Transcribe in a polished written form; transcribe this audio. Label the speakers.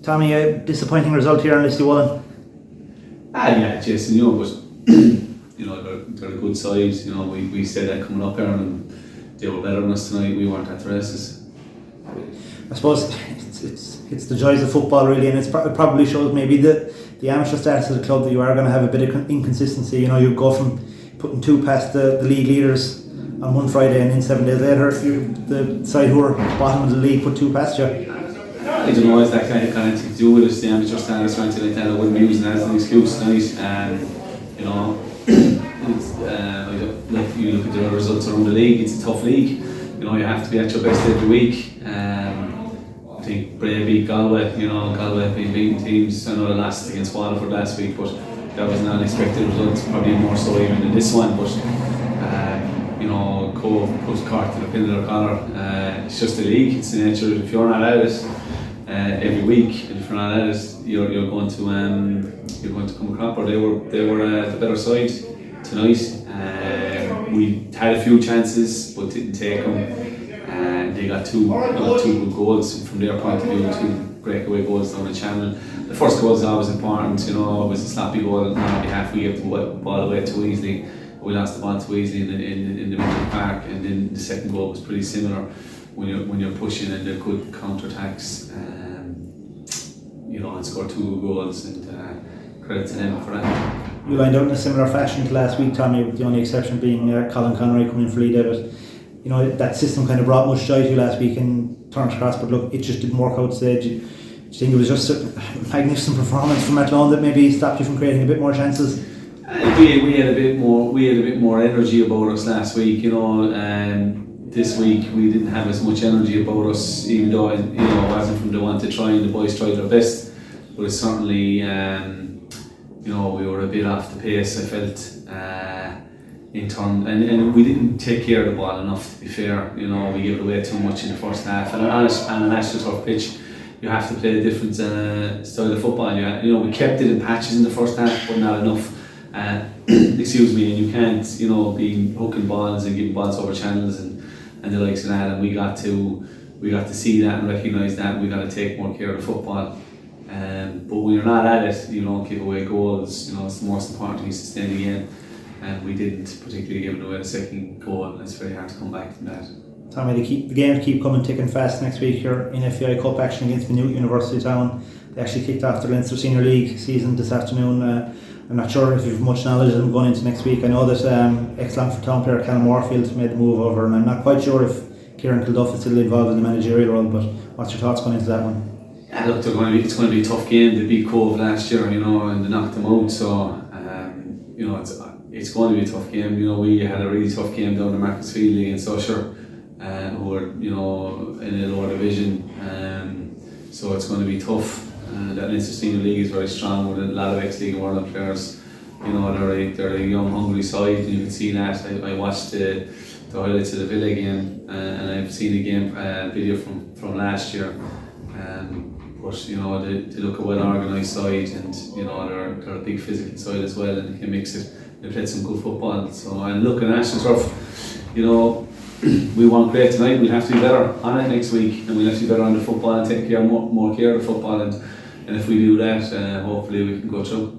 Speaker 1: Tommy, a disappointing result here in Listy-Woolen.
Speaker 2: Yeah, Jason, but they're a good side. We said that coming up here, and they were better than us tonight. We weren't at the races.
Speaker 1: I suppose it's the joys of football really, and it probably shows maybe the amateur status of the club that you are going to have a bit of inconsistency. You go from putting 2 past the league leaders on one Friday, and then 7 days later the side who are bottom of the league put 2 past you.
Speaker 2: I don't know if that kind of thing to do with us, the amateur status or anything like that. I wouldn't use it as an excuse tonight. Like you look at the results around the league, it's a tough league. You have to be at your best every week. I think Bray beat Galway. Galway been beating teams. I know they lost against Waterford last week, but that was an unexpected result. Probably more so even than this one. But Cove puts Cork to the pin of their collar. It's just a league. It's the nature. If you're not at it every week, and if you're not at it, you're going to come a cropper. They were the better side tonight. We had a few chances, but didn't take them. They got two good goals from their point of view, 2 breakaway goals down the channel. The first goal is always important. It was a sloppy goal on our behalf. We gave the ball away too easily. We lost the ball too easily in the middle of the park, and then the second goal was pretty similar. When you're pushing and they're good counter-attacks, and score 2 goals, and credit to them for that.
Speaker 1: You lined out in a similar fashion to last week, Tommy, with the only exception being Colin Connery coming in for Lee David. That system kind of brought much joy to you last week in Turner's Cross, but look, it just didn't work out today. Do you think it was just a magnificent performance from Athlone that maybe stopped you from creating a bit more chances?
Speaker 2: We had a bit more energy about us last week, this week we didn't have as much energy about us, even though it wasn't from the one to try, and the boys tried their best. But it's certainly, we were a bit off the pace, I felt, in turn, and we didn't take care of the ball enough, to be fair. We gave it away too much in the first half, and on an AstroTurf pitch, you have to play a different style of football. We kept it in patches in the first half, but not enough. Excuse me, and you can't, be hooking balls and giving balls over channels and the likes of that. And we got to see that and recognise that. And we got to take more care of the football. But when you're not at it, you don't give away goals. It's the most important thing is to stay in the game. And we didn't particularly give away the second goal, and it's very hard to come back from that.
Speaker 1: Tommy, the games keep coming thick and fast next week. You're in FAI Cup action against Maynooth University Town. They actually kicked off the Leinster Senior League season this afternoon. I'm not sure if you have much knowledge of them going into next week. I know that ex-Longford Town player Callum Warfield made the move over, and I'm not quite sure if Kieran Kilduff is still involved in the managerial role, but what's your thoughts going into that one?
Speaker 2: Yeah, look, it's going to be a tough game. They beat Cove last year, and they knocked them out, so it's going to be a tough game. We had a really tough game down in Marcusfield against Usher, who are in a lower division, so it's going to be tough. That Leinster Senior League is very strong with a lot of ex-League and World players. They're a young, hungry side, and you can see that. I watched the highlights of the Villa game, and I've seen the game video from last year. But they look a well-organised side, and they're a big physical side as well, and they can mix it. They played some good football. So I'm looking at AstroTurf. We want great tonight. We'll have to be better on it next week, and we'll have to be better on the football and take more care of the football. And if we do that, hopefully we can go through.